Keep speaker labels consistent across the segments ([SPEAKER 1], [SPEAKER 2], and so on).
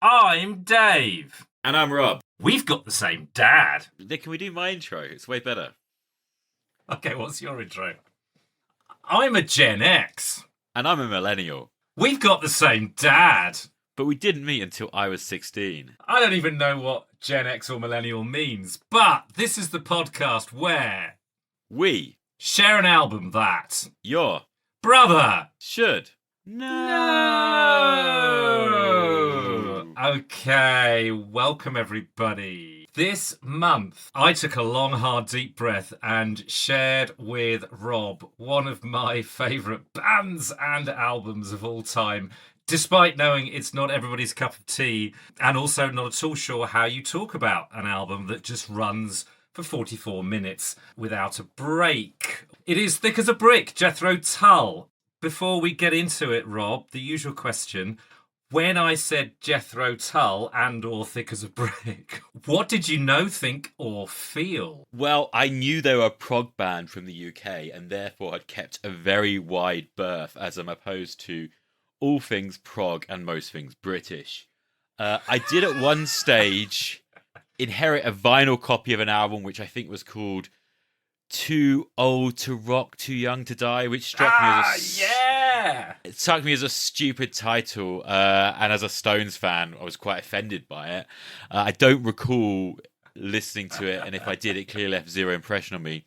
[SPEAKER 1] I'm Dave.
[SPEAKER 2] And I'm Rob.
[SPEAKER 1] We've got the same dad.
[SPEAKER 2] Can we do my intro? It's way better.
[SPEAKER 1] Okay, what's your intro? I'm a Gen X.
[SPEAKER 2] And I'm a millennial.
[SPEAKER 1] We've got the same dad.
[SPEAKER 2] But we didn't meet until I was 16.
[SPEAKER 1] I don't even know what Gen X or millennial means, but this is the podcast where
[SPEAKER 2] We
[SPEAKER 1] share an album that
[SPEAKER 2] your
[SPEAKER 1] brother
[SPEAKER 2] should
[SPEAKER 1] No. Okay, welcome everybody. This month, I took a long, hard, deep breath and shared with Rob one of my favourite bands and albums of all time, despite knowing it's not everybody's cup of tea, and also not at all sure how you talk about an album that just runs for 44 minutes without a break. It is Thick as a Brick, Jethro Tull. Before we get into it, Rob, the usual question. When I said Jethro Tull and or Thick as a Brick, what did you know, think, or feel?
[SPEAKER 2] Well, I knew they were a prog band from the UK and therefore had kept a very wide berth as I'm opposed to all things prog and most things British. I did at one stage inherit a vinyl copy of an album which I think was called Too Old to Rock, Too Young to Die, which struck me as It struck me as a stupid title, and as a Stones fan, I was quite offended by it. I don't recall listening to it, and if I did, it clearly left zero impression on me.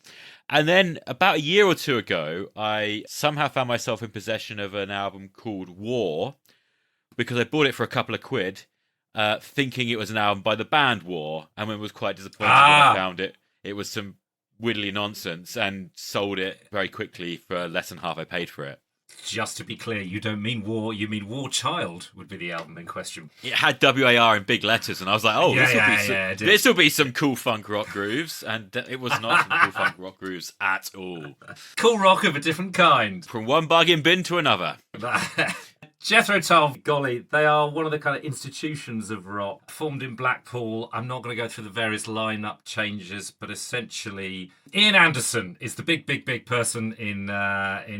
[SPEAKER 2] And then, about a year or two ago, I somehow found myself in possession of an album called War, because I bought it for a couple of quid, thinking it was an album by the band War, and was quite disappointed when I found it. It was some widdly nonsense, and sold it very quickly for less than half I paid for it.
[SPEAKER 1] Just to be clear, you don't mean War, you mean War Child would be the album in question.
[SPEAKER 2] It had WAR in big letters, and I was like, this will be some cool funk rock grooves, and it was not some cool funk rock grooves at all.
[SPEAKER 1] Cool rock of a different kind.
[SPEAKER 2] From one bargain bin to another.
[SPEAKER 1] Jethro Tull, golly, they are one of the kind of institutions of rock, formed in Blackpool. I'm not going to go through the various lineup changes, but essentially, Ian Anderson is the big person in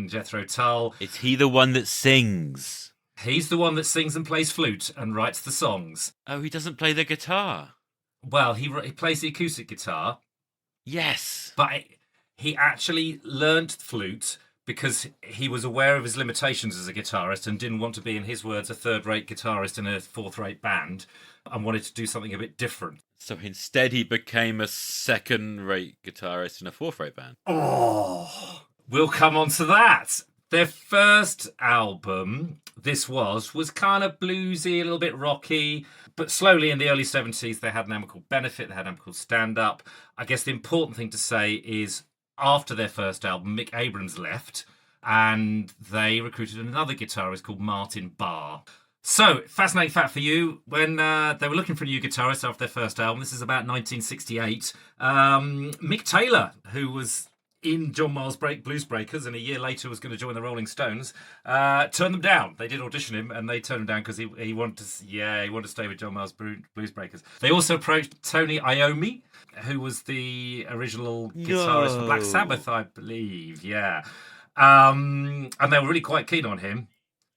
[SPEAKER 1] Jethro Tull.
[SPEAKER 2] Is he the one that sings?
[SPEAKER 1] He's the one that sings and plays flute and writes the songs.
[SPEAKER 2] Oh, he doesn't play the guitar.
[SPEAKER 1] Well, he plays the acoustic guitar.
[SPEAKER 2] Yes.
[SPEAKER 1] But he actually learnt flute because he was aware of his limitations as a guitarist and didn't want to be, in his words, a third-rate guitarist in a fourth-rate band and wanted to do something a bit different.
[SPEAKER 2] So instead he became a second-rate guitarist in a fourth-rate band.
[SPEAKER 1] Oh, we'll come on to that. Their first album, was kind of bluesy, a little bit rocky, but slowly in the early 70s they had an album called Benefit, they had an album called Stand Up. I guess the important thing to say is after their first album, Mick Abrams left, and they recruited another guitarist called Martin Barr. So, fascinating fact for you, when they were looking for a new guitarist after their first album, this is about 1968, Mick Taylor, who was in John Miles' Blues Breakers and a year later was going to join the Rolling Stones, turned them down. They did audition him and they turned him down because he wanted to stay with John Miles' Blues Breakers. They also approached Tony Iommi, who was the original guitarist for Black Sabbath, I believe. Yeah. And they were really quite keen on him.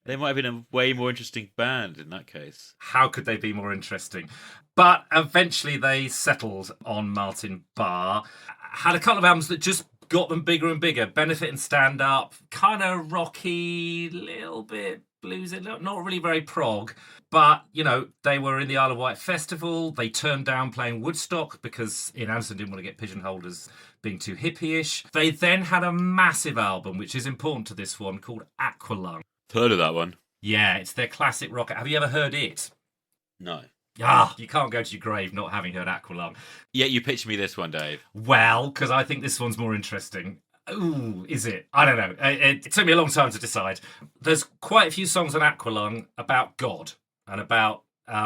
[SPEAKER 2] They might have been a way more interesting band in that case.
[SPEAKER 1] How could they be more interesting? But eventually they settled on Martin Barr. Had a couple of albums that just got them bigger and bigger. Benefit and Stand Up, kind of rocky, little bit bluesy, not really very prog. But, they were in the Isle of Wight Festival. They turned down playing Woodstock because Ian Anderson didn't want to get pigeonholed as being too hippie-ish. They then had a massive album, which is important to this one, called Aqualung.
[SPEAKER 2] Heard of that one?
[SPEAKER 1] Yeah, it's their classic rock. Have you ever heard it?
[SPEAKER 2] No.
[SPEAKER 1] You can't go to your grave not having heard Aqualung.
[SPEAKER 2] Yeah, you pitched me this one, Dave.
[SPEAKER 1] Well, because I think this one's more interesting. Ooh, is it? I don't know. It took me a long time to decide. There's quite a few songs on Aqualung about God and about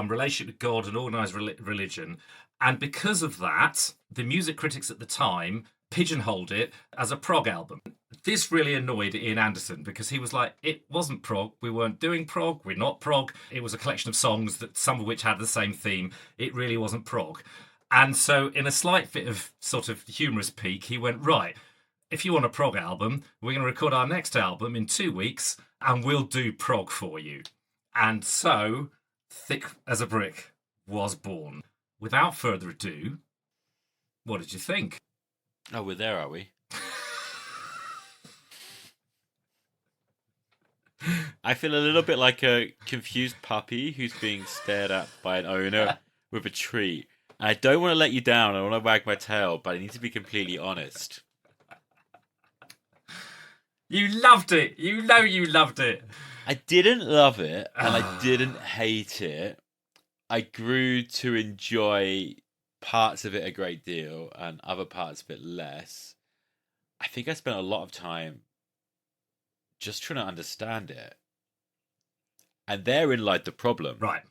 [SPEAKER 1] relationship with God and organised religion. And because of that, the music critics at the time pigeonholed it as a prog album. This really annoyed Ian Anderson because he was like, it wasn't prog, we weren't doing prog, we're not prog. It was a collection of songs that some of which had the same theme. It really wasn't prog. And so in a slight fit of sort of humorous pique, he went, right, if you want a prog album, we're going to record our next album in 2 weeks and we'll do prog for you. And so Thick as a Brick was born. Without further ado, what did you think?
[SPEAKER 2] Oh, we're there, are we? I feel a little bit like a confused puppy who's being stared at by an owner with a treat. And I don't want to let you down. I want to wag my tail, but I need to be completely honest.
[SPEAKER 1] You loved it. You know you loved it.
[SPEAKER 2] I didn't love it, and I didn't hate it. I grew to enjoy parts of it a great deal, and other parts of it less. I think I spent a lot of time just trying to understand it. And therein lied the problem.
[SPEAKER 1] Right.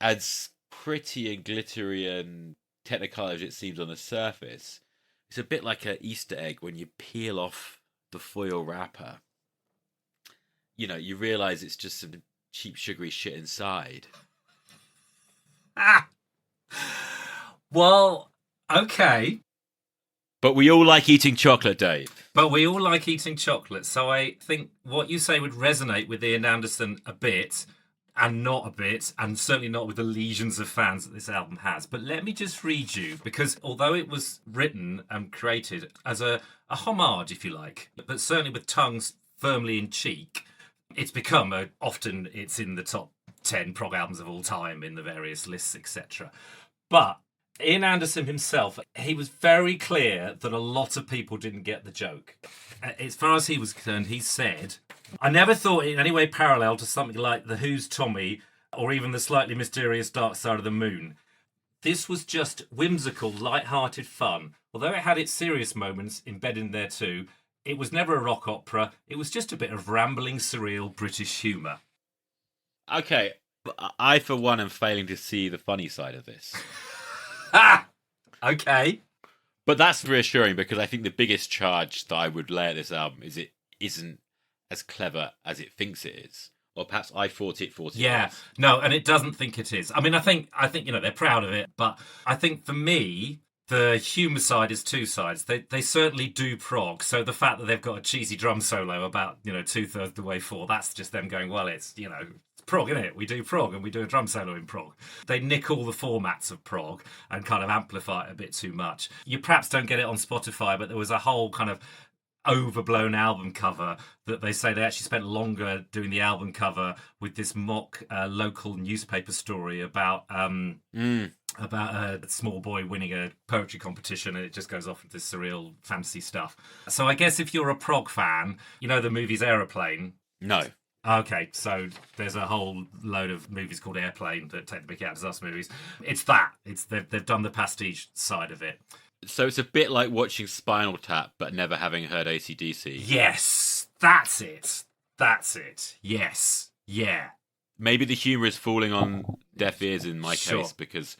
[SPEAKER 2] As pretty and glittery and technical as it seems on the surface, it's a bit like an Easter egg when you peel off the foil wrapper. You know, you realise it's just some cheap sugary shit inside.
[SPEAKER 1] Ah! Well, okay.
[SPEAKER 2] But we all like eating chocolate, Dave.
[SPEAKER 1] But we all like eating chocolate, so I think what you say would resonate with Ian Anderson a bit, and not a bit, and certainly not with the legions of fans that this album has. But let me just read you, because although it was written and created as a homage, if you like, but certainly with tongues firmly in cheek, it's become often it's in the top 10 prog albums of all time in the various lists, etc. But Ian Anderson himself, he was very clear that a lot of people didn't get the joke. As far as he was concerned, he said, I never thought it in any way parallel to something like The Who's Tommy or even the slightly mysterious Dark Side of the Moon. This was just whimsical, light-hearted fun. Although it had its serious moments embedded in there too, it was never a rock opera. It was just a bit of rambling, surreal British humour.
[SPEAKER 2] Okay, I for one am failing to see the funny side of this.
[SPEAKER 1] Ah! Okay.
[SPEAKER 2] But that's reassuring because I think the biggest charge that I would lay at this album is it isn't as clever as it thinks it is. Or perhaps I thought it was.
[SPEAKER 1] No, and it doesn't think it is. I mean, I think they're proud of it, but I think for me, the humour side is two sides. They certainly do prog. So the fact that they've got a cheesy drum solo about, 2/3 of the way forward, that's just them going, well, it's prog, isn't it? We do prog and we do a drum solo in prog. They nick all the formats of prog and kind of amplify it a bit too much. You perhaps don't get it on Spotify, but there was a whole kind of overblown album cover that they say they actually spent longer doing the album cover with this mock local newspaper story about a small boy winning a poetry competition, and it just goes off into this surreal fantasy stuff. So I guess if you're a prog fan, you know the movie's Aeroplane?
[SPEAKER 2] No.
[SPEAKER 1] Okay, so there's a whole load of movies called Airplane that take the mickey out of disaster movies. It's that. They've done the pastiche side of it.
[SPEAKER 2] So it's a bit like watching Spinal Tap, but never having heard AC/DC.
[SPEAKER 1] Yes, that's it. Yes, yeah.
[SPEAKER 2] Maybe the humour is falling on deaf ears in my case because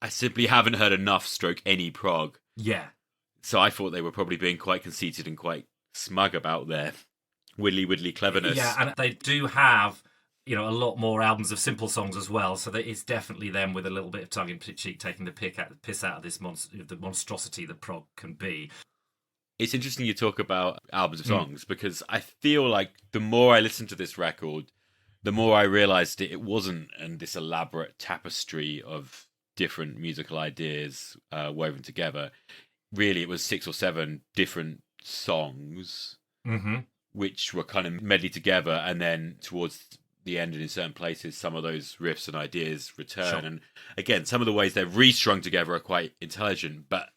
[SPEAKER 2] I simply haven't heard enough stroke any prog.
[SPEAKER 1] Yeah.
[SPEAKER 2] So I thought they were probably being quite conceited and quite smug about their widdly cleverness.
[SPEAKER 1] Yeah, and they do have, a lot more albums of simple songs as well. So that it's definitely them with a little bit of tongue in cheek taking the piss out of this the monstrosity that prog can be.
[SPEAKER 2] It's interesting you talk about albums of songs because I feel like the more I listened to this record, the more I realised it wasn't this elaborate tapestry of different musical ideas woven together. Really, it was 6 or 7 different songs, which were kind of medley together, and then towards the end and in certain places, some of those riffs and ideas return. Sure. And again, some of the ways they're restrung together are quite intelligent, but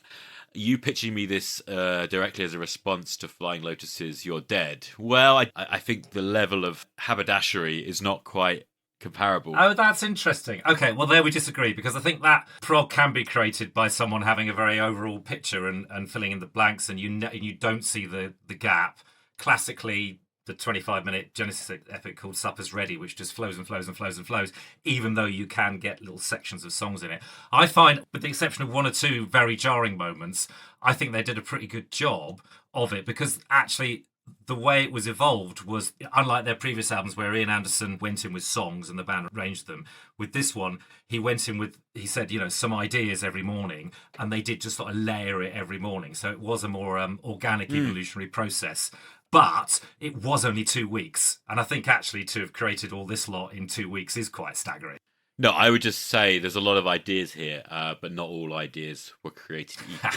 [SPEAKER 2] you pitching me this directly as a response to Flying Lotus's You're Dead, well, I think the level of haberdashery is not quite comparable.
[SPEAKER 1] Oh, that's interesting. Okay, well, there we disagree, because I think that prog can be created by someone having a very overall picture and filling in the blanks, and you don't see the gap. Classically, the 25-minute Genesis epic called Supper's Ready, which just flows and flows and flows and flows, even though you can get little sections of songs in it. I find, with the exception of one or two very jarring moments, I think they did a pretty good job of it, because actually the way it was evolved was, unlike their previous albums where Ian Anderson went in with songs and the band arranged them, with this one, he went in with, he said, some ideas every morning, and they did just sort of layer it every morning. So it was a more organic, evolutionary process. But it was only 2 weeks. And I think actually to have created all this lot in 2 weeks is quite staggering.
[SPEAKER 2] No, I would just say there's a lot of ideas here, but not all ideas were created equal.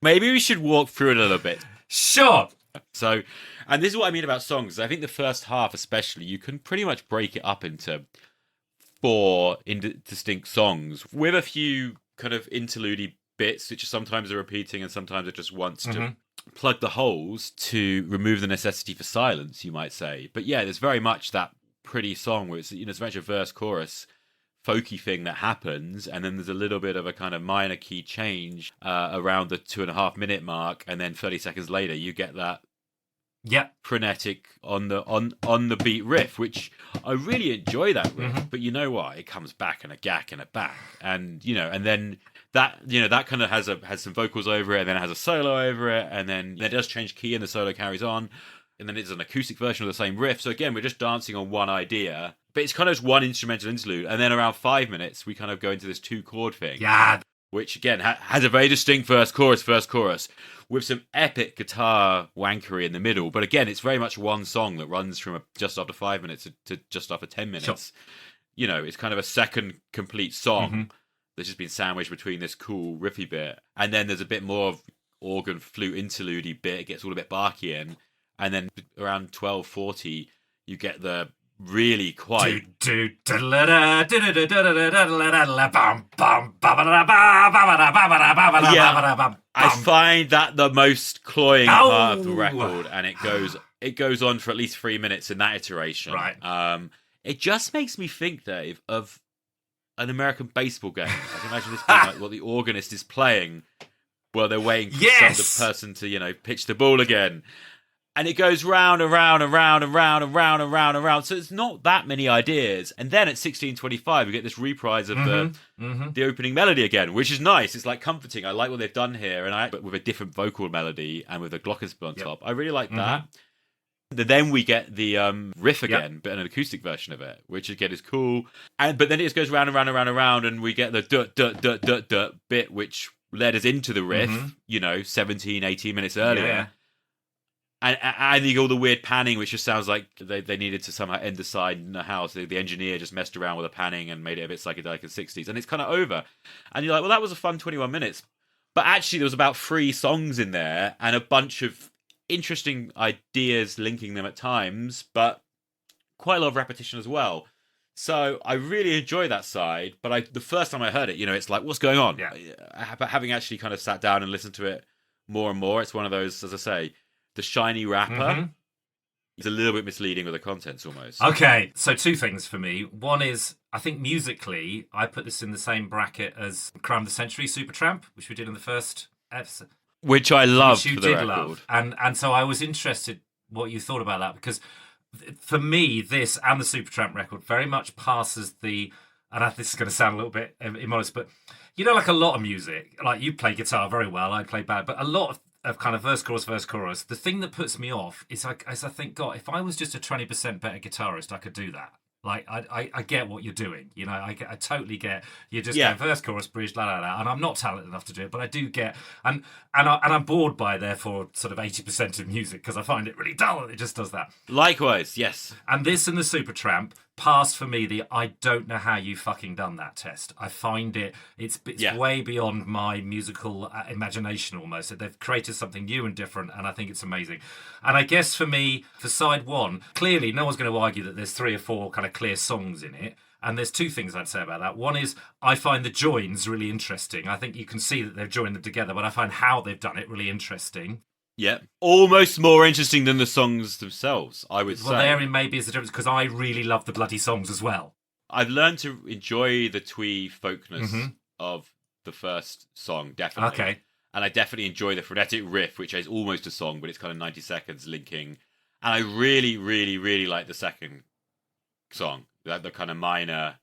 [SPEAKER 2] Maybe we should walk through it a little bit.
[SPEAKER 1] Sure.
[SPEAKER 2] So, and this is what I mean about songs. I think the first half especially, you can pretty much break it up into 4 distinct songs with a few kind of interlude bits, which sometimes are repeating and sometimes it just wants to plug the holes to remove the necessity for silence, you might say. But yeah, there's very much that pretty song where it's, you know, it's very much a verse chorus folky thing that happens, and then there's a little bit of a kind of minor key change around the 2.5 minute mark, and then 30 seconds later you get that frenetic on the beat riff, which I really enjoy that riff. But you know what, it comes back and a gack and a back, and you know, and then that, you know, that kind of has some vocals over it, and then it has a solo over it, and then it does change key and the solo carries on. And then it's an acoustic version of the same riff. So again, we're just dancing on one idea. But it's kind of just one instrumental interlude. And then around 5 minutes, we kind of go into this 2-chord thing.
[SPEAKER 1] Yeah.
[SPEAKER 2] Which, again, has a very distinct verse, chorus, with some epic guitar wankery in the middle. But again, it's very much one song that runs from just after 5 minutes to just after 10 minutes. Sure. You know, it's kind of a second complete song that's just been sandwiched between this cool riffy bit. And then there's a bit more of organ flute interlude bit. It gets all a bit barky in. And then around 12:40, you get the really quite... I find that the most cloying part of the record, and it goes on for at least 3 minutes in that iteration.
[SPEAKER 1] Right.
[SPEAKER 2] It just makes me think, Dave, of an American baseball game. I can imagine this being like what the organist is playing while they're waiting for the person to, you know, pitch the ball again. And it goes round and round and round and round and round and round and round. So it's not that many ideas. And then at 16:25, we get this reprise of the opening melody again, which is nice. It's like comforting. I like what they've done here, but with a different vocal melody and with a glockenspiel on top. I really like that. Then we get the riff again, but an acoustic version of it, which again is cool. But then it just goes round and round and round and round, and we get the dut bit, which led us into the riff. You know, 17, 18 minutes earlier.
[SPEAKER 1] Yeah.
[SPEAKER 2] And you get all the weird panning, which just sounds like they needed to somehow end the side in the house. The engineer just messed around with the panning and made it a bit psychedelic in the 60s. And it's kind of over. And you're like, well, that was a fun 21 minutes. But actually, there was about 3 songs in there and a bunch of interesting ideas linking them at times, but quite a lot of repetition as well. So I really enjoy that side. But the first time I heard it, you know, it's like, what's going on? But having actually kind of sat down and listened to it more and more, it's one of those, as I say, the shiny wrapper is a little bit misleading with the contents almost.
[SPEAKER 1] Okay, so 2 things for me. One is, I think musically, I put this in the same bracket as Crime of the Century, Supertramp, which we did in the first episode.
[SPEAKER 2] Which I loved,
[SPEAKER 1] which you
[SPEAKER 2] for the
[SPEAKER 1] did
[SPEAKER 2] record.
[SPEAKER 1] love. And so I was interested what you thought about that, because for me, this and the Supertramp record very much passes the, and this is going to sound a little bit immodest, but you know, like a lot of music, like you play guitar very well, I play bad, but a lot of kind of verse, chorus. The thing that puts me off is I think, God, if I was just a 20% better guitarist, I could do that. Like, I get what you're doing. You know, I totally get, you're just going verse, chorus, bridge, la, la, la. And I'm not talented enough to do it, but I do get, and I'm bored by, therefore, sort of 80% of music, because I find it really dull and it just does that.
[SPEAKER 2] Likewise, yes.
[SPEAKER 1] And this and the Supertramp passed for me the I don't know how you fucking done that test. I find it's way beyond my musical imagination almost. They've created something new and different, and I think it's amazing. And I guess for me, for side 1, clearly no one's going to argue that there's 3 or 4 kind of clear songs in it. And there's 2 things I'd say about that. One is I find the joins really interesting. I think you can see that they've joined them together, but I find how they've done it really interesting.
[SPEAKER 2] Yeah, almost more interesting than the songs themselves, I would say.
[SPEAKER 1] Well, therein maybe is the difference, because I really love the bloody songs as well.
[SPEAKER 2] I've learned to enjoy the twee folkness of the first song, definitely.
[SPEAKER 1] Okay.
[SPEAKER 2] And I definitely enjoy the frenetic riff, which is almost a song, but it's kind of 90 seconds linking. And I really, really, really like the second song, like the kind of minor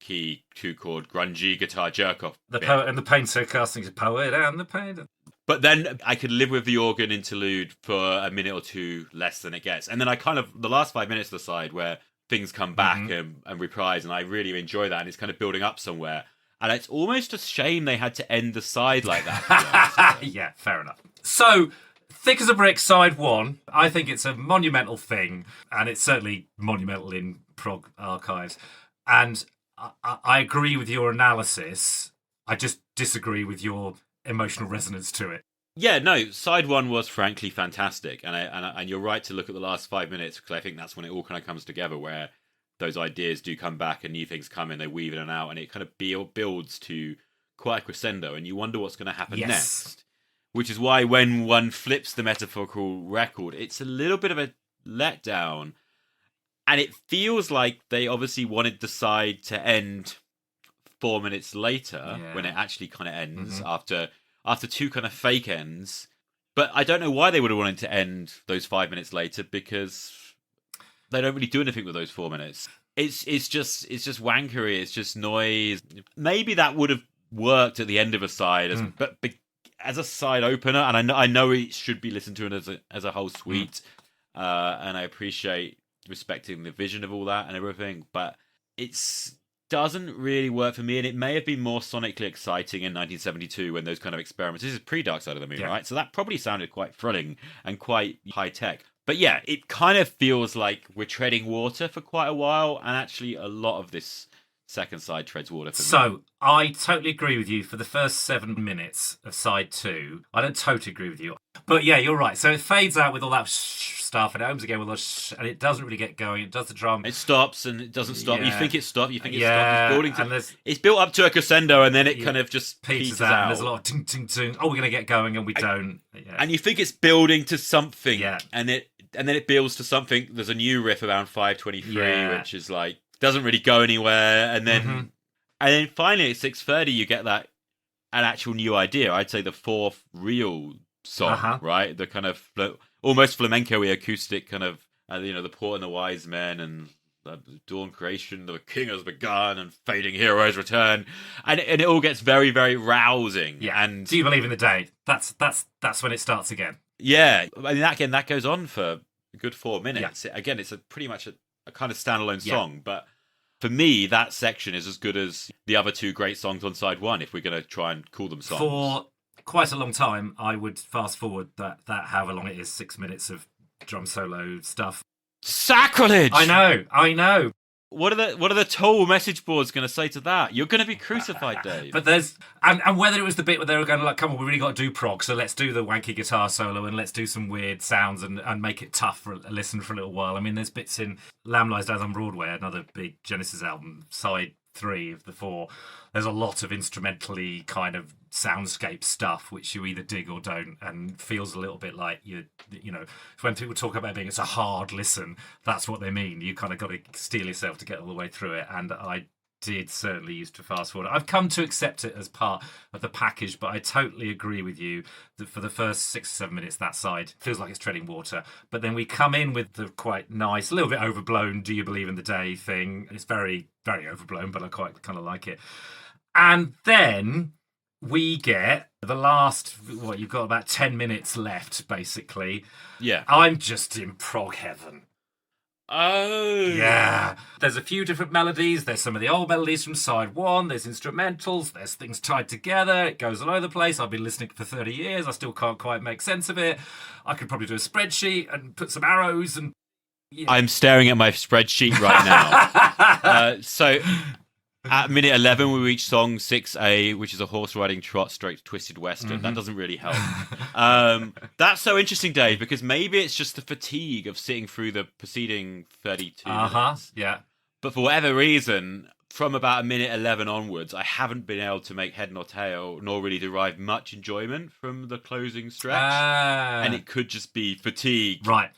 [SPEAKER 2] key 2-chord grungy guitar jerk-off
[SPEAKER 1] The
[SPEAKER 2] bit.
[SPEAKER 1] poet and the painter casting is poet and the painter.
[SPEAKER 2] But then I could live with the organ interlude for a minute or 2 less than it gets. And then I kind of, the last 5 minutes of the side where things come back and reprise, and I really enjoy that, and it's kind of building up somewhere. And it's almost a shame they had to end the side like that.
[SPEAKER 1] Yeah, fair enough. So, Thick as a Brick, side one. I think it's a monumental thing, and it's certainly monumental in prog archives. And I agree with your analysis. I just disagree with your emotional resonance to it.
[SPEAKER 2] Yeah, no, side one was frankly fantastic, and you're right to look at the last 5 minutes because I think that's when it all kind of comes together, where those ideas do come back and new things come in, they weave in and out, and it kind of builds to quite a crescendo, and you wonder what's going to happen next. Which is why when one flips the metaphorical record, it's a little bit of a letdown. And it feels like they obviously wanted the side to end 4 minutes later when it actually kind of ends after two kind of fake ends. But I don't know why they would have wanted to end those 5 minutes later, because they don't really do anything with those 4 minutes. It's just wankery. It's just noise. Maybe that would have worked at the end of a side, but as a side opener, and I know it should be listened to as a whole suite, and I appreciate respecting the vision of all that and everything, but it doesn't really work for me, and it may have been more sonically exciting in 1972 when those kind of experiments. This is pre-Dark Side of the Moon, right? So that probably sounded quite thrilling and quite high-tech. But yeah, it kind of feels like we're treading water for quite a while, and actually a lot of this second side treads water for me.
[SPEAKER 1] So, I totally agree with you for the first 7 minutes of side 2. I don't totally agree with you. But yeah, you're right. So it fades out with all that stuff, and it opens again with all and it doesn't really get going. It does the drum.
[SPEAKER 2] It stops, and it doesn't stop. You think it's stopped. You think it's
[SPEAKER 1] stopped.
[SPEAKER 2] It's building it's built up to a crescendo, and then it kind of just peters out.
[SPEAKER 1] And there's a lot of ting, ting, ting. Oh, we're going to get going, and we don't. Yeah.
[SPEAKER 2] And you think it's building to something. Yeah. And then it builds to something. There's a new riff around 5:23, which is like, doesn't really go anywhere, and then finally at 6:30 you get an actual new idea. I'd say the fourth real song, right? The kind of almost flamenco-y acoustic kind of the Poor and the Wise Men and the Dawn Creation, the King has begun, and Fading Heroes return, and it all gets very, very rousing.
[SPEAKER 1] Yeah.
[SPEAKER 2] And
[SPEAKER 1] do you believe in the day? That's when it starts again.
[SPEAKER 2] Yeah, I mean that goes on for a good 4 minutes. Yeah. Again, it's pretty much a kind of standalone song, but for me, that section is as good as the other two great songs on side one, if we're going to try and call them songs.
[SPEAKER 1] For quite a long time, I would fast forward that however long it is, 6 minutes of drum solo stuff.
[SPEAKER 2] Sacrilege!
[SPEAKER 1] I know.
[SPEAKER 2] What are the Tull message boards going to say to that? You're going to be crucified, Dave.
[SPEAKER 1] But there's and whether it was the bit where they were going like, come on, we really got to do prog, so let's do the wanky guitar solo and let's do some weird sounds and make it tough for a listen for a little while. I mean, there's bits in Lamb Lies Down on Broadway, another big Genesis album, side 3 of the 4. There's a lot of instrumentally kind of soundscape stuff which you either dig or don't, and feels a little bit like when people talk about being it's a hard listen, that's what they mean. You kind of got to steel yourself to get all the way through it, and I did certainly used to fast forward. I've come to accept it as part of the package, but I totally agree with you that for the first 6 or 7 minutes, that side feels like it's treading water. But then we come in with the quite nice, a little bit overblown, do you believe in the day thing. It's very, very overblown, but I quite kind of like it. And then we get the last, you've got about 10 minutes left, basically.
[SPEAKER 2] Yeah.
[SPEAKER 1] I'm just in prog heaven.
[SPEAKER 2] Oh.
[SPEAKER 1] Yeah. There's a few different melodies. There's some of the old melodies from side 1. There's instrumentals. There's things tied together. It goes all over the place. I've been listening for 30 years. I still can't quite make sense of it. I could probably do a spreadsheet and put some arrows and... Yeah.
[SPEAKER 2] I'm staring at my spreadsheet right now. So... At minute 11, we reach song 6A, which is a horse riding trot stroke twisted western. That doesn't really help. That's so interesting, Dave, because maybe it's just the fatigue of sitting through the preceding 32 minutes.
[SPEAKER 1] Yeah.
[SPEAKER 2] But for whatever reason, from about a minute 11 onwards, I haven't been able to make head nor tail, nor really derive much enjoyment from the closing stretch. And it could just be fatigue.
[SPEAKER 1] Right.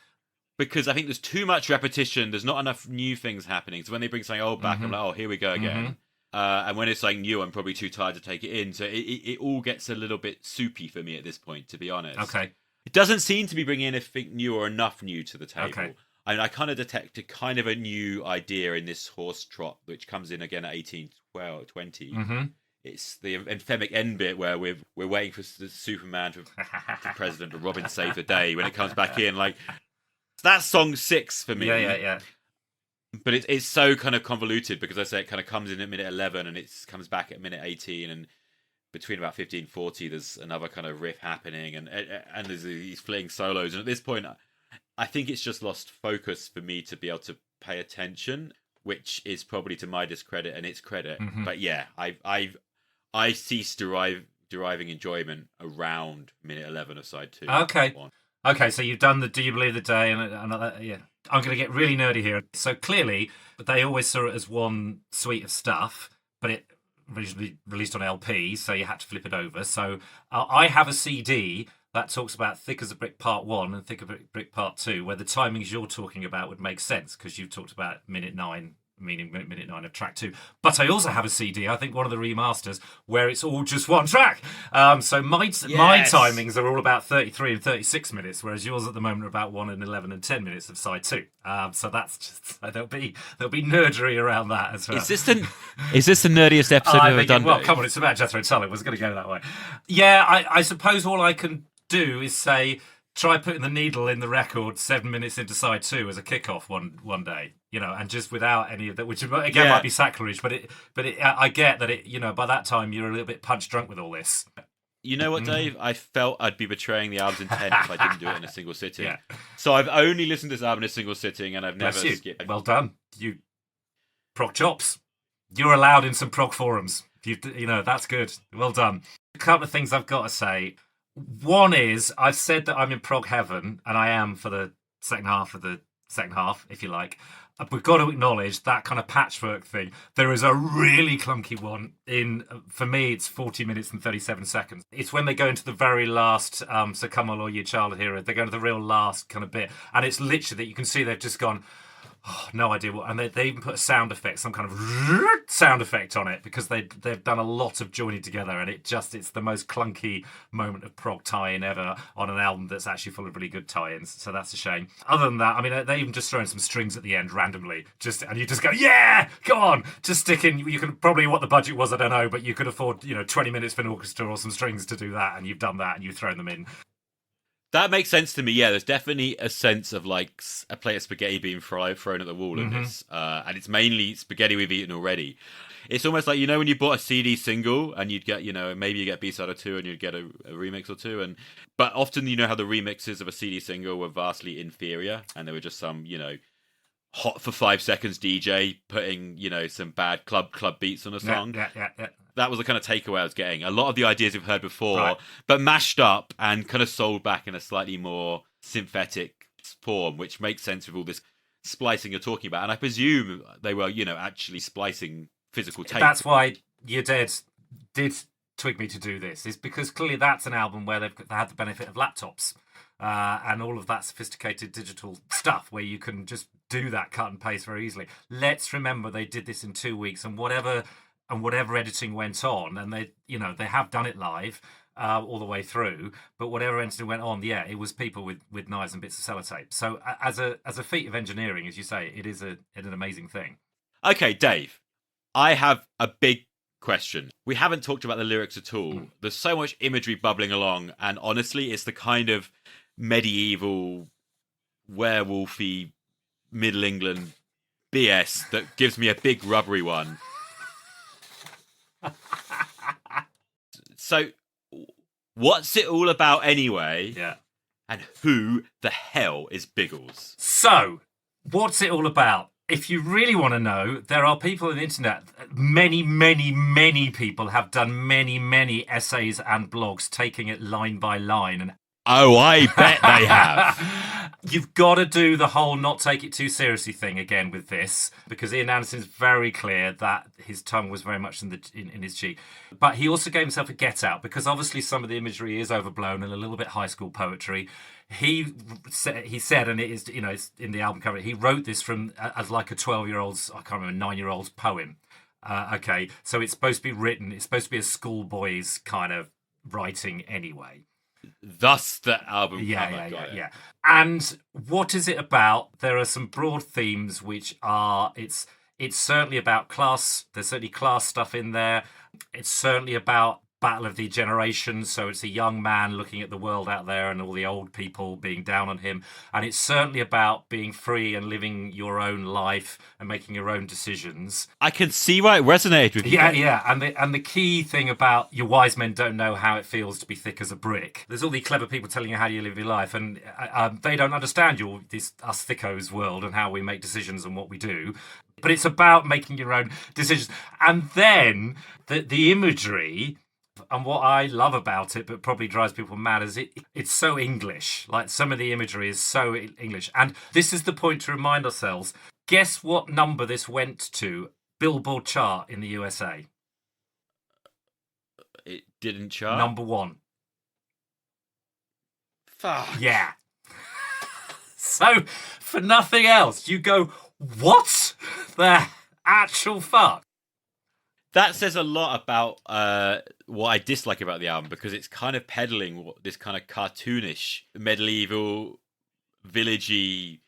[SPEAKER 2] Because I think there's too much repetition. There's not enough new things happening. So when they bring something old back, I'm like, oh, here we go again. And when it's something new, I'm probably too tired to take it in. So it all gets a little bit soupy for me at this point, to be honest.
[SPEAKER 1] Okay.
[SPEAKER 2] It doesn't seem to be bringing anything new or enough new to the table.
[SPEAKER 1] Okay.
[SPEAKER 2] I mean, I kind of detected kind of a new idea in this horse trot, which comes in again at 18:20. It's the anthemic end bit where we're waiting for the Superman for president or Robin save the day when it comes back in. Like, that's song 6 for me.
[SPEAKER 1] Yeah.
[SPEAKER 2] But it's so kind of convoluted because I say it kind of comes in at minute 11 and it comes back at minute 18, and between about 15:40, there's another kind of riff happening, and there's these fleeing solos. And at this point, I think it's just lost focus for me to be able to pay attention, which is probably to my discredit and its credit.
[SPEAKER 1] Mhm.
[SPEAKER 2] But yeah, I ceased deriving enjoyment around minute 11 of side 2.
[SPEAKER 1] Okay, so you've done the Do You Believe the Day and yeah. I'm going to get really nerdy here. So clearly, they always saw it as one suite of stuff, but it originally released on LP, so you had to flip it over. So I have a CD that talks about Thick as a Brick Part 1 and Thick as a Brick Part 2, where the timings you're talking about would make sense, because you've talked about minute 9, meaning minute 9 of track 2. But I also have a CD, I think one of the remasters, where it's all just one track. So my timings are all about 33 and 36 minutes, whereas yours at the moment are about 1 and 11 and 10 minutes of side 2. So that's just, there'll be nerdery around that as well.
[SPEAKER 2] Is this the nerdiest episode I've ever done?
[SPEAKER 1] Well, come on, it's about Jethro Tull. It was going to go that way. Yeah, I suppose all I can do is say, try putting the needle in the record 7 minutes into side 2 as a kickoff one day, and just without any of that, which again might be sacrilege, but I get that by that time you're a little bit punch drunk with all this.
[SPEAKER 2] You know what, Dave? I felt I'd be betraying the album's intent if I didn't do it in a single sitting. Yeah. So I've only listened to this album in a single sitting, and I've never skipped.
[SPEAKER 1] Well done, you prog chops. You're allowed in some prog forums. That's good. Well done. A couple of things I've got to say. One is, I've said that I'm in prog heaven, and I am for the second half of the second half, if you like. We've got to acknowledge that kind of patchwork thing. There is a really clunky one for me, it's 40 minutes and 37 seconds. It's when they go into the very last, So Come On All You Child Hero, they go into the real last kind of bit, and it's literally that you can see they've just gone, no idea what, and they even put a sound effect, some kind of sound effect on it, because they've done a lot of joining together, and it's the most clunky moment of prog tie-in ever on an album that's actually full of really good tie-ins. So that's a shame. Other than that, I mean, they even just throw in some strings at the end randomly, and you just go, yeah, go on, just stick in. You can probably, what the budget was, I don't know, but you could afford 20 minutes for an orchestra or some strings to do that, and you've done that, and you've thrown them in.
[SPEAKER 2] That makes sense to me. Yeah, there's definitely a sense of like a plate of spaghetti being thrown at the wall in this, and it's mainly spaghetti we've eaten already. It's almost like when you bought a CD single and you'd get maybe you get B-side or two and you'd get a remix or two, but often how the remixes of a CD single were vastly inferior, and there were just some hot for 5 seconds DJ putting some bad club beats on a song.
[SPEAKER 1] Yeah.
[SPEAKER 2] That was the kind of takeaway I was getting. A lot of the ideas we've heard before, but mashed up and kind of sold back in a slightly more synthetic form, which makes sense with all this splicing you're talking about. And I presume they were, actually splicing physical tape.
[SPEAKER 1] That's why Your Dead did twig me to do this, is because clearly that's an album where they had the benefit of laptops and all of that sophisticated digital stuff where you can just do that cut and paste very easily. Let's remember they did this in 2 weeks, and whatever editing went on, and they have done it live all the way through, but whatever editing went on, it was people with knives and bits of sellotape. So as a feat of engineering, as you say, it is an amazing thing.
[SPEAKER 2] Okay, Dave, I have a big question. We haven't talked about the lyrics at all. There's so much imagery bubbling along, and honestly, it's the kind of medieval, werewolfy, Middle England BS that gives me a big rubbery one. So, what's it all about anyway?
[SPEAKER 1] Yeah.
[SPEAKER 2] And who the hell is Biggles?
[SPEAKER 1] So, what's it all about? If you really want to know, there are people on the internet, many, many, many people have done many, many essays and blogs taking it line by line. And
[SPEAKER 2] oh, I bet they have.
[SPEAKER 1] You've got to do the whole not take it too seriously thing again with this, because Ian Anderson's very clear that his tongue was very much in his cheek. But he also gave himself a get out, because obviously some of the imagery is overblown and a little bit high school poetry. He said, and it is, it's in the album cover, he wrote this as like a 12-year-old's, I can't remember, 9-year-old's poem. Okay, so it's supposed to be a schoolboy's kind of writing anyway.
[SPEAKER 2] Thus the album
[SPEAKER 1] cover. Yeah. And what is it about? There are some broad themes which are, it's certainly about class. There's certainly class stuff in there. It's certainly about battle of the generations. So it's a young man looking at the world out there and all the old people being down on him. And it's certainly about being free and living your own life and making your own decisions.
[SPEAKER 2] I can see why it resonated with you.
[SPEAKER 1] Yeah. And the key thing about your wise men don't know how it feels to be thick as a brick. There's all these clever people telling you how you live your life, and they don't understand us thickos world and how we make decisions and what we do. But it's about making your own decisions. And then the imagery, and what I love about it, but probably drives people mad, is it's so English. Like, some of the imagery is so English. And this is the point to remind ourselves. Guess what number this went to? Billboard chart in the USA.
[SPEAKER 2] It didn't chart?
[SPEAKER 1] Number 1.
[SPEAKER 2] Fuck.
[SPEAKER 1] Yeah. So, for nothing else, you go, what the actual fuck?
[SPEAKER 2] That says a lot about what I dislike about the album, because it's kind of peddling this kind of cartoonish, medieval, villagey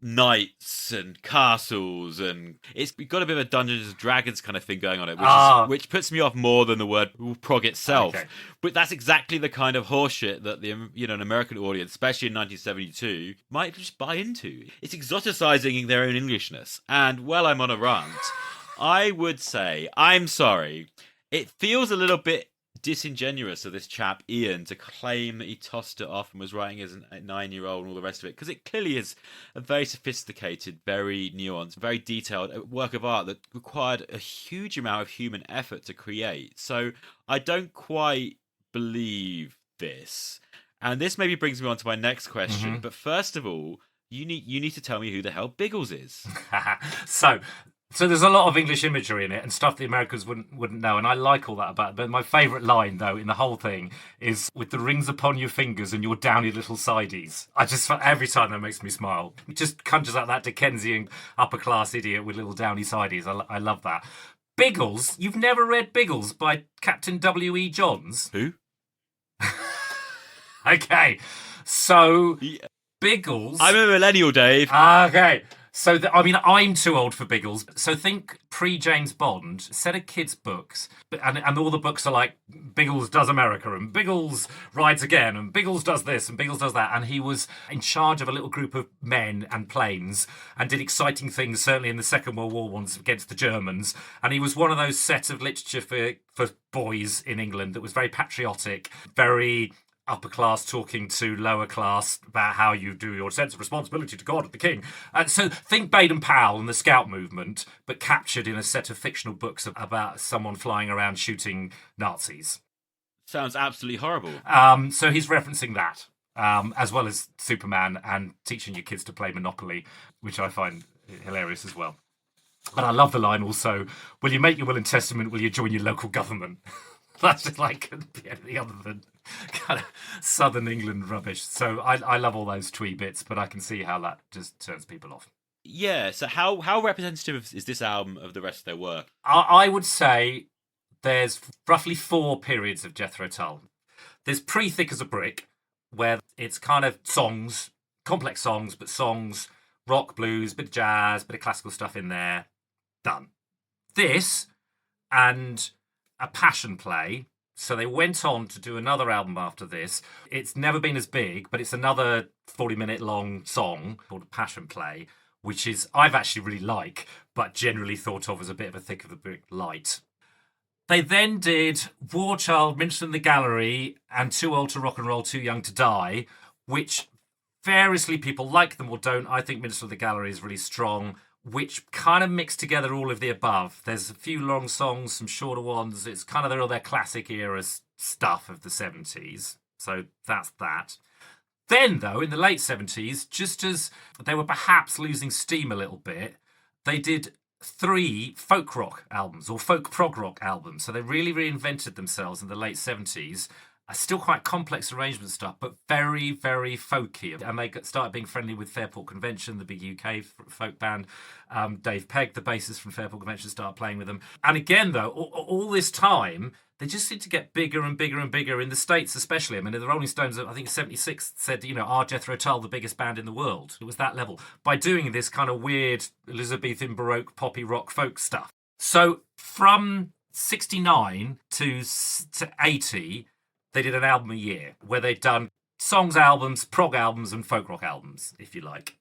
[SPEAKER 2] knights and castles, and it's got a bit of a Dungeons and Dragons kind of thing going on it, which puts me off more than the word prog itself. Okay. But that's exactly the kind of horseshit that an American audience, especially in 1972, might just buy into. It's exoticizing their own Englishness. And while I'm on a rant, I would say, I'm sorry, it feels a little bit disingenuous of this chap Ian to claim that he tossed it off and was writing as a 9-year-old and all the rest of it, because it clearly is a very sophisticated, very nuanced, very detailed work of art that required a huge amount of human effort to create. So I don't quite believe this, and this maybe brings me on to my next question. But first of all, you need to tell me who the hell Biggles is.
[SPEAKER 1] So there's a lot of English imagery in it and stuff the Americans wouldn't know, and I like all that about it. But my favourite line, though, in the whole thing is, with the rings upon your fingers and your downy little sideys. Every time that makes me smile. It just conjures up that Dickensian upper-class idiot with little downy sideys. I love that. Biggles? You've never read Biggles by Captain W.E. Johns?
[SPEAKER 2] Who?
[SPEAKER 1] Okay, so Biggles...
[SPEAKER 2] I'm a millennial, Dave.
[SPEAKER 1] Okay. So, I'm too old for Biggles. So think pre-James Bond, set of kids' books, and all the books are like, Biggles does America, and Biggles rides again, and Biggles does this, and Biggles does that. And he was in charge of a little group of men and planes, and did exciting things, certainly in the Second World War ones, against the Germans. And he was one of those sets of literature for boys in England that was very patriotic, very upper class talking to lower class about how you do your sense of responsibility to God and the King. So think Baden-Powell and the Scout movement, but captured in a set of fictional books about someone flying around shooting Nazis.
[SPEAKER 2] Sounds absolutely horrible.
[SPEAKER 1] So he's referencing that, as well as Superman and teaching your kids to play Monopoly, which I find hilarious as well. And I love the line also, will you make your will and testament, will you join your local government? That's just like, couldn't be anything other than kind of Southern England rubbish. So I love all those twee bits, but I can see how that just turns people off.
[SPEAKER 2] Yeah, so how representative is this album of the rest of their work?
[SPEAKER 1] I would say there's roughly 4 periods of Jethro Tull. There's pre-Thick as a Brick, where it's kind of songs, complex songs, but songs, rock, blues, bit of jazz, bit of classical stuff in there. Done. This and a passion play. So they went on to do another album after this. It's never been as big, but it's another 40-minute long song called a passion play, which is I've actually really like, but generally thought of as a bit of a Thick of the Brick light. They then did War Child, Minstrel in the Gallery, and Too Old to Rock and Roll, Too Young to Die, which variously people like them or don't. I think Minstrel in the Gallery is really strong, which kind of mix together all of the above. There's a few long songs, some shorter ones. It's kind of all their classic era stuff of the 70s. So that's that. Then, though, in the late 70s, just as they were perhaps losing steam a little bit, they did 3 folk rock albums, or folk prog rock albums. So they really reinvented themselves in the late 70s. Still quite complex arrangement stuff, but very, very folky. And they started being friendly with Fairport Convention, the big UK folk band. Dave Pegg, the bassist from Fairport Convention, started playing with them. And again, though, all this time, they just seem to get bigger and bigger and bigger in the States, especially. I mean, the Rolling Stones, I think 76, said, are Jethro Tull the biggest band in the world? It was that level. By doing this kind of weird Elizabethan Baroque poppy rock folk stuff. So from 69 to 80, they did an album a year where they'd done songs albums, prog albums, and folk rock albums, if you like.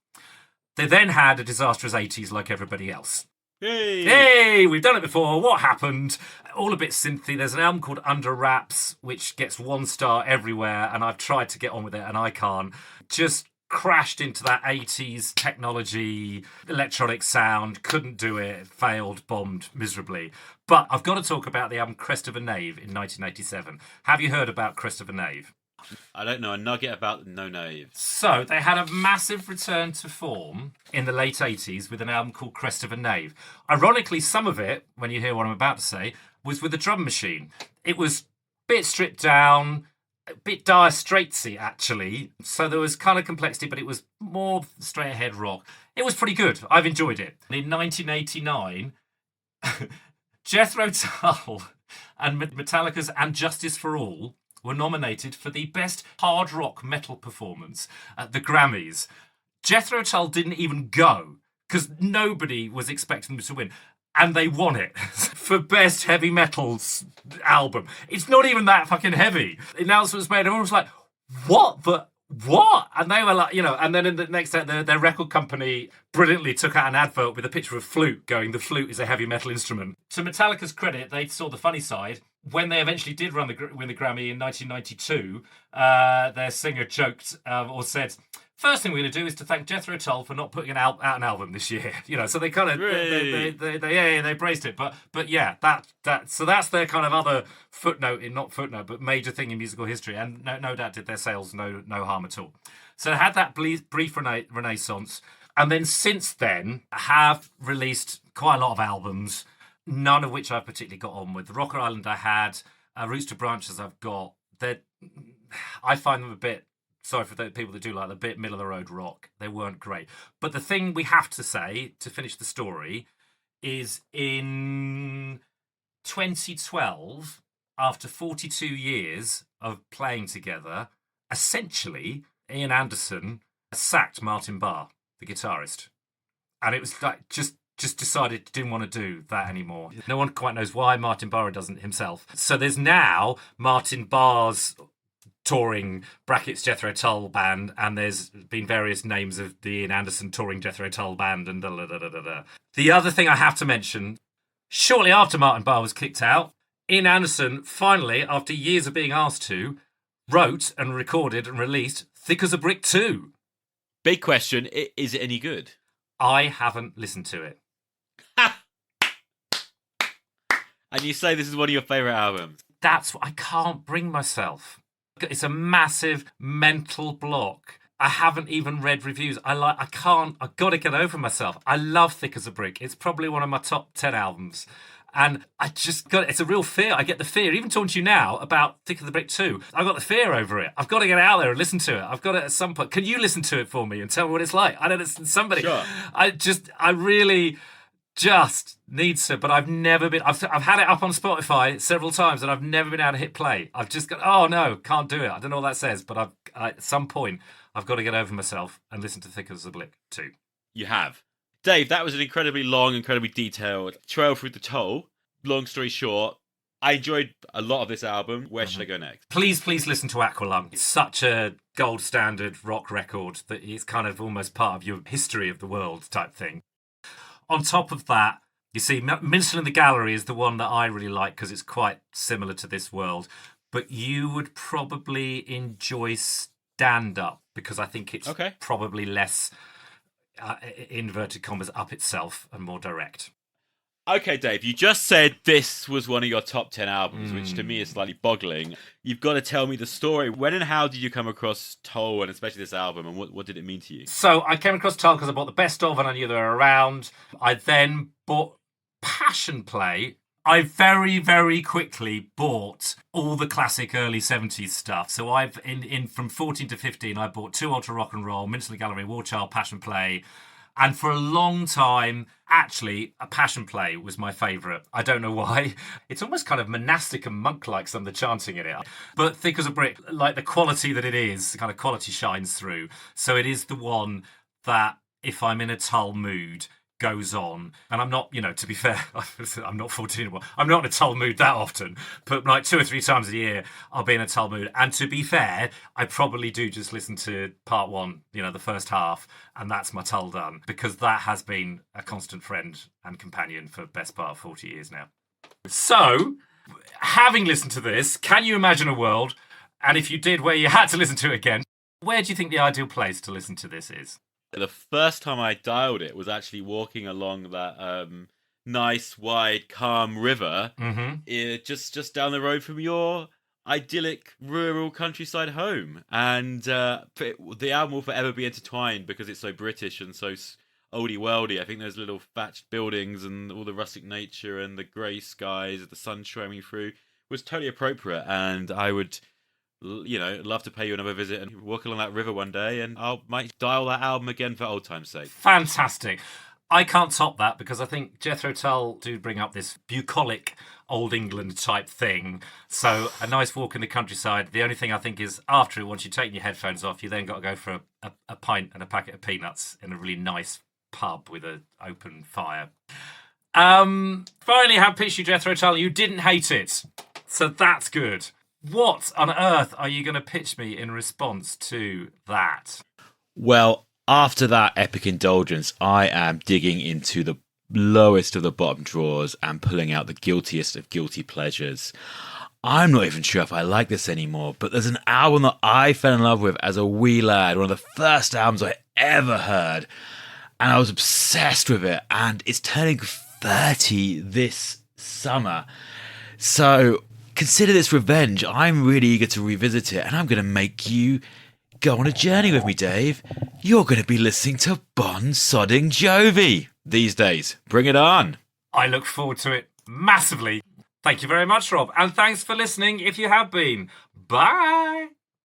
[SPEAKER 1] They then had a disastrous 80s like everybody else. Hey, we've done it before. What happened? All a bit synthy. There's an album called Under Wraps, which gets 1 star everywhere, and I've tried to get on with it, and I can't. Just crashed into that 80s technology, electronic sound, couldn't do it, failed, bombed miserably. But I've got to talk about the album Crest of a Knave in 1987. Have you heard about Crest of a Knave?
[SPEAKER 2] I don't know a nugget about No Knave.
[SPEAKER 1] So they had a massive return to form in the late 80s with an album called Crest of a Knave. Ironically, some of it, when you hear what I'm about to say, was with a drum machine. It was a bit stripped down, a bit Dire Straitsy, actually. So there was kind of complexity, but it was more straight ahead rock. It was pretty good. I've enjoyed it. In 1989, Jethro Tull and Metallica's And Justice for All were nominated for the Best Hard Rock Metal Performance at the Grammys. Jethro Tull didn't even go because nobody was expecting them to win. And they won it for Best Heavy Metals Album. It's not even that fucking heavy. The announcement was made, everyone was like, what? What? And they were like, and then in the next day, their record company brilliantly took out an advert with a picture of a flute going, the flute is a heavy metal instrument. To Metallica's credit, they saw the funny side. When they eventually did win the Grammy in 1992, their singer joked or said, first thing we're going to do is to thank Jethro Tull for not putting out an album this year. So they kind of they praised it. But yeah, so that's their kind of other but major thing in musical history, and no doubt did their sales no harm at all. So they had that brief renaissance, and then since then have released quite a lot of albums, none of which I've particularly got on with. Rocker Island I had, Roots to Branches I've got. I find them a bit, sorry for the people that do like a bit middle of the road rock. They weren't great. But the thing we have to say to finish the story is in 2012, after 42 years of playing together, essentially Ian Anderson sacked Martin Barr, the guitarist. And it was like just decided didn't want to do that anymore. No one quite knows why. Martin Barr doesn't himself. So there's now Martin Barr's touring brackets Jethro Tull band, and there's been various names of the Ian Anderson touring Jethro Tull band and da da da da da. The other thing I have to mention, shortly after Martin Barr was kicked out, Ian Anderson finally, after years of being asked to, wrote and recorded and released Thick as a Brick 2.
[SPEAKER 2] Big question, is it any good?
[SPEAKER 1] I haven't listened to it.
[SPEAKER 2] And you say this is one of your favourite albums.
[SPEAKER 1] That's what I can't bring myself. It's a massive mental block. I haven't even read reviews. I've got to get over myself. I love Thick as a Brick. It's probably one of my top 10 albums. And it's a real fear. I get the fear, even talking to you now about Thick as a Brick 2. I've got the fear over it. I've got to get out there and listen to it. I've got to at some point. Can you listen to it for me and tell me what it's like? I don't know, somebody.
[SPEAKER 2] Sure.
[SPEAKER 1] I really just need to, but I've never been. I've had it up on Spotify several times, and I've never been able to hit play. I've just got, oh no, can't do it. I don't know what that says, but at some point I've got to get over myself and listen to Thick as a Brick too.
[SPEAKER 2] You have. Dave, that was an incredibly long, incredibly detailed trail through the Tull. Long story short, I enjoyed a lot of this album. Where should I go next?
[SPEAKER 1] Please listen to Aqualung. It's such a gold standard rock record that it's kind of almost part of your history of the world type thing. On top of that, you see, Minstrel in the Gallery is the one that I really like because it's quite similar to this world. But you would probably enjoy Stand Up because I think it's probably less, inverted commas, up itself and more direct.
[SPEAKER 2] Okay, Dave, you just said this was one of your top 10 albums, which to me is slightly boggling. You've got to tell me the story. When and how did you come across Tull, and especially this album, and what did it mean to you?
[SPEAKER 1] So I came across Tull because I bought the best of and I knew they were around. I then bought Passion Play. I very, very quickly bought all the classic early 70s stuff. So I've, in from 14 to 15, I bought 2 Ultra Rock and Roll, Minstrel in the Gallery, War Child, Passion Play. And for a long time, actually, a Passion Play was my favourite. I don't know why. It's almost kind of monastic and monk-like, some of the chanting in it. But Thick as a Brick, like the quality that it is, the kind of quality shines through. So it is the one that, if I'm in a Tull mood, goes on. And I'm not, to be fair, I'm not 14 anymore. I'm not in a Tull mood that often, but like 2 or 3 times a year, I'll be in a Tull mood. And to be fair, I probably do just listen to part 1, the first half, and that's my Tull done, because that has been a constant friend and companion for best part of 40 years now. So, having listened to this, can you imagine a world, and if you did, where you had to listen to it again, where do you think the ideal place to listen to this is?
[SPEAKER 2] The first time I dialed it was actually walking along that nice, wide, calm river, just down the road from your idyllic rural countryside home. And the album will forever be intertwined because it's so British and so oldie-worldy. I think those little thatched buildings and all the rustic nature and the grey skies, the sun shining through was totally appropriate. And I would, love to pay you another visit and walk along that river one day, and I might dial that album again for old time's sake.
[SPEAKER 1] Fantastic. I can't top that because I think Jethro Tull do bring up this bucolic Old England type thing. So a nice walk in the countryside. The only thing I think is after it, once you've taken your headphones off, you then got to go for a pint and a packet of peanuts in a really nice pub with an open fire. Finally, have pitched you Jethro Tull. You didn't hate it. So that's good. What on earth are you going to pitch me in response to that?
[SPEAKER 2] Well, after that epic indulgence, I am digging into the lowest of the bottom drawers and pulling out the guiltiest of guilty pleasures. I'm not even sure if I like this anymore, but there's an album that I fell in love with as a wee lad, one of the first albums I ever heard, and I was obsessed with it, and it's turning 30 this summer. So consider this revenge. I'm really eager to revisit it, and I'm going to make you go on a journey with me, Dave. You're going to be listening to Bon Sodding Jovi these days. Bring it on.
[SPEAKER 1] I look forward to it massively. Thank you very much, Rob. And thanks for listening if you have been. Bye.